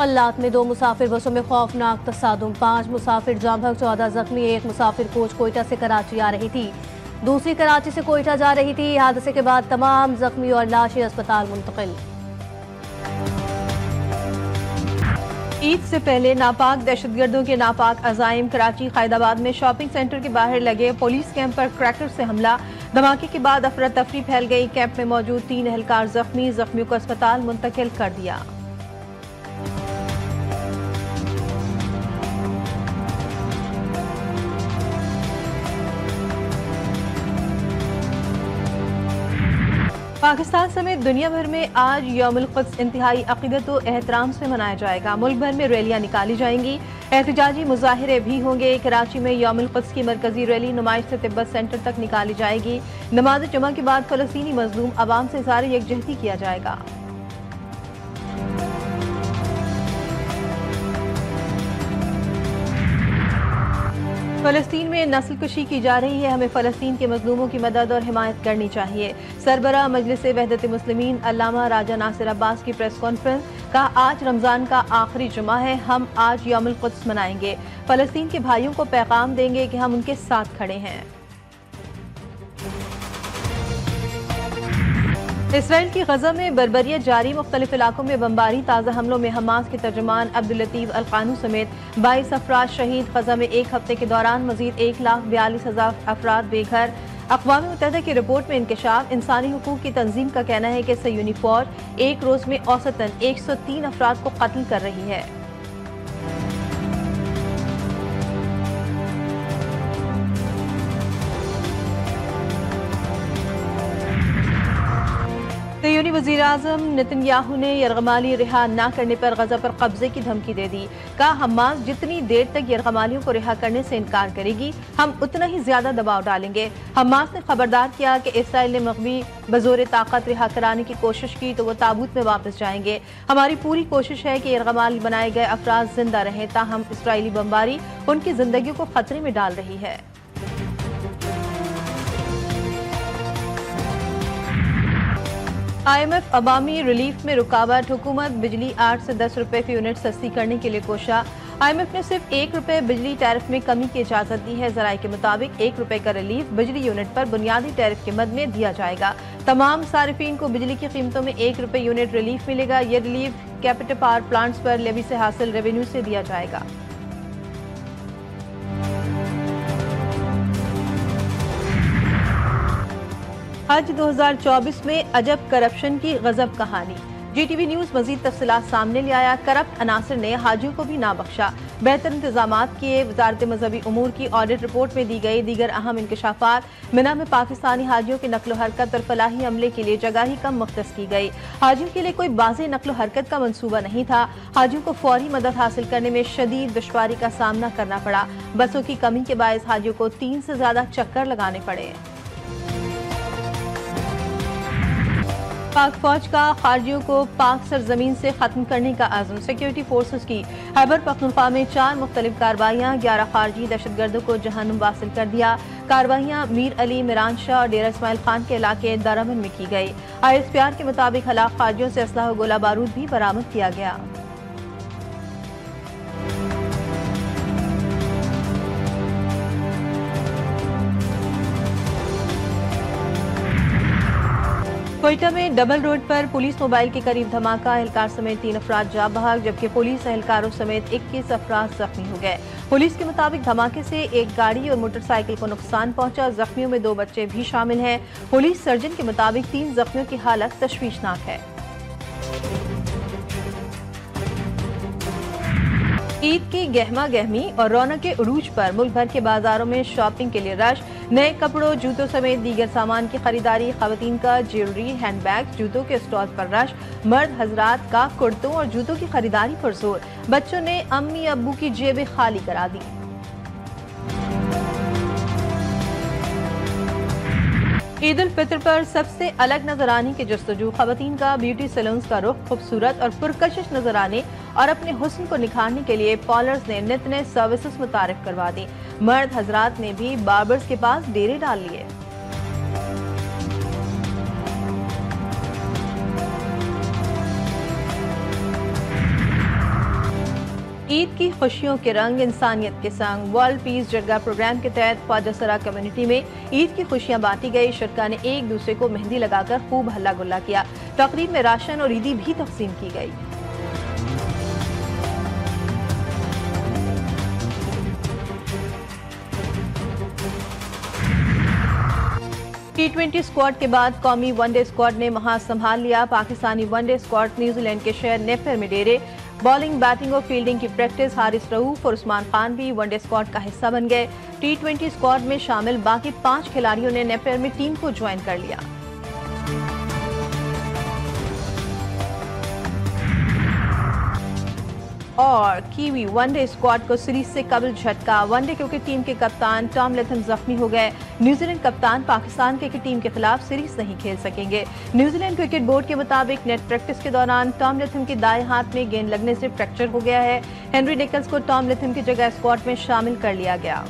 कल्लात में 2 मुसाफिर बसों में खौफनाक तसादुम, 5 मुसाफिर जाम भग, 14 जख्मी। एक मुसाफिर कोच कोयटा से कराची आ रही थी, दूसरी कराची से कोयटा जा रही थी। हादसे के बाद तमाम जख्मी और लाशें अस्पताल मुंतकिल। ईद से पहले नापाक दहशतगर्दों के नापाक अजाइम। कराची खैदाबाद में शॉपिंग सेंटर के बाहर लगे पुलिस कैंप पर क्रैकर से हमला। धमाके के बाद अफरा तफरी फैल गई। कैंप में मौजूद 3 एहलकार जख्मी, जख्मियों को अस्पताल मुंतकिल कर दिया। पाकिस्तान समेत दुनिया भर में आज यौमुल क़ुद्स इंतहाई अक़ीदत व एहतराम से मनाया जाएगा। मुल्क भर में रैलियां निकाली जाएंगी, एहतजाजी मुजाहिरे भी होंगे। कराची में यौमुल क़ुद्स की मरकजी रैली नुमाइश से तिब्बत सेंटर तक निकाली जाएगी। नमाज जुमा के बाद फ़लस्तीनी मज़लूम अवाम से इज़हार यकजहती किया जाएगा। फ़लस्तीन में नस्लकुशी की जा रही है, हमें फ़लस्तीन के मज़लूमों की मदद और हिमायत करनी चाहिए। सरबराह मजलिस वहदत मुस्लिमीन अल्लामा राजा नासिर अब्बास की प्रेस कॉन्फ्रेंस। कहा, आज रमज़ान का आखिरी जुमा है, हम आज यौमुल क़ुद्स मनाएंगे। फ़लस्तीन के भाइयों को पैगाम देंगे कि हम उनके साथ खड़े हैं। इसराइल की गजा में बर्बरियत जारी, मुख्तलिफ इलाकों में बमबारी। ताज़ा हमलों में हमास के तर्जुमान अब्दुल लतीफ अल कानू समेत 22 अफराद शहीद। गजा में एक हफ्ते के दौरान मजीद 1,42,000 अफराद बेघर। अक़वाम मुत्तहिदा की रिपोर्ट में इंकशाफ। इंसानी हुकूक की तंजीम का कहना है कि सयूनी फौज एक रोज में औसतन 103 अफराद को कत्ल कर रही है। सयूनी वज़ीर आज़म नेतन्याहू ने यरगमाली रिहा न करने पर गजा पर कब्जे की धमकी दे दी। कहा, हमास जितनी देर तक यरगमालियों को रिहा करने से इनकार करेगी, हम उतना ही ज्यादा दबाव डालेंगे। हमास ने खबरदार किया कि इसराइल ने मग़वी बज़ोर ताकत रिहा कराने की कोशिश की तो वो ताबूत में वापस जाएंगे। हमारी पूरी कोशिश है कि यरगमाल बनाए गए अफराद जिंदा रहें, ताहम इसराइली बमबारी उनकी जिंदगी को खतरे में डाल रही है। IMF अवामी रिलीफ में रुकावट। हुकूमत बिजली 8 से 10 रुपए फी यूनिट सस्ती करने के लिए कोशा। IMF ने सिर्फ 1 रुपए बिजली टैरिफ में कमी की इजाजत दी है। जराये के मुताबिक 1 रुपए का रिलीफ बिजली यूनिट पर बुनियादी टैरिफ के मद में दिया जाएगा। तमाम सारिफीन को बिजली की कीमतों में 1 रुपए यूनिट रिलीफ मिलेगा। यह रिलीफ कैपिटल पावर प्लांट्स पर लेवी से हासिल रेवेन्यू से दिया जाएगा। हज 2024 में अजब करप्शन की गजब कहानी। GTV न्यूज मजीद तफसीलात सामने ले आया। करप्ट अनासर ने हाजियों को भी ना बख्शा, बेहतर इंतजामात किए। वजारत मजहबी उमूर की ऑडिट रिपोर्ट में दी गई दीगर अहम इंकशाफात। मिना में पाकिस्तानी हाजियों की नकलो हरकत और फलाही अमले के लिए जगह ही कम मुख्तस की गई। हाजियों के लिए कोई वाज़ेह नकलो हरकत का मंसूबा नहीं था। हाजियों को फौरी मदद हासिल करने में शदीद दुश्वारी का सामना करना पड़ा। बसों की कमी के बायस हाजियों को 3 से ज्यादा चक्कर लगाने पड़े। पाक फौज का खारजियों को पाक सरजमीन से खत्म करने का आज़म। सिक्योरिटी फोर्सेस की खैबर पख्तूनख्वा में 4 मुख्तलिफ कार्रवाइयाँ। 11 खारजी दहशतगर्दों को जहन्नुम वासिल कर दिया। कार्रवाइयाँ मीर अली, मिरान शाह और डेरा इस्माइल खान के इलाके दारमन में की गई। ISPR के मुताबिक हलाक खारजियों से असलहा और गोला बारूद भी बरामद किया गया। कोयटा में डबल रोड पर पुलिस मोबाइल के करीब धमाका। एहलकार समेत 3 अफराद जा बहक, जबकि पुलिस एहलकारों समेत 21 अफराद जख्मी हो गए। पुलिस के मुताबिक धमाके से एक गाड़ी और मोटरसाइकिल को नुकसान पहुंचा। जख्मियों में 2 बच्चे भी शामिल हैं। पुलिस सर्जन के मुताबिक 3 जख्मियों की हालत तशवीशनाक है। ईद की गहमा गहमी और रौनक के उरूज पर मुल्क भर के बाजारों में शॉपिंग के लिए रश। नए कपड़ों, जूतों समेत दीगर सामान की खरीदारी। खवातीन का ज्वेलरी, हैंडबैग, जूतों के स्टॉल पर रश। मर्द हजरात का कुर्तों और जूतों की खरीदारी पर जोर। बच्चों ने अम्मी अब्बू की जेबें खाली करा दी। ईद उल फितर पर सबसे अलग नजर आने की जस्तजू। खवातीन का ब्यूटी सैलून्स का रुख खूबसूरत और पुरकशिश नजर आने और अपने हुस्न को निखारने के लिए पार्लर्स ने नित नए सर्विसेज मुतारिफ करवा दी। मर्द हजरात ने भी बार्बर्स के पास डेरे डाल लिए। ईद की खुशियों के रंग इंसानियत के संग वर्ल्ड पीस जरगा प्रोग्राम के तहत ख्वाजासरा कम्युनिटी में ईद की खुशियां बांटी गई। शुरका ने एक दूसरे को मेहंदी लगाकर खूब हल्ला गुल्ला किया। तकरीब में राशन और ईदी भी तकसीम की गई। T20 स्क्वाड के बाद कौमी वनडे स्क्वाड ने महाज संभाल लिया। पाकिस्तानी वनडे स्क्वाड न्यूजीलैंड के शहर नेपियर में डेरे। बॉलिंग, बैटिंग और फील्डिंग की प्रैक्टिस हारिस रऊफ और उस्मान खान भी वनडे स्क्वाड का हिस्सा बन गए। T20 स्क्वाड में शामिल बाकी 5 खिलाड़ियों ने नेपियर में टीम को ज्वाइन कर लिया। और कीवी वनडे स्क्वाड को सीरीज से कबल झटका। वनडे क्रिकेट टीम के कप्तान टॉम लैथम जख्मी हो गए। न्यूजीलैंड कप्तान पाकिस्तान क्रिकेट टीम के खिलाफ सीरीज नहीं खेल सकेंगे। न्यूजीलैंड क्रिकेट बोर्ड के मुताबिक नेट प्रैक्टिस के दौरान टॉम लैथम के दाएं हाथ में गेंद लगने से फ्रैक्चर हो गया है। हेनरी निकल्स को टॉम लैथम की जगह स्क्वाड में शामिल कर लिया गया।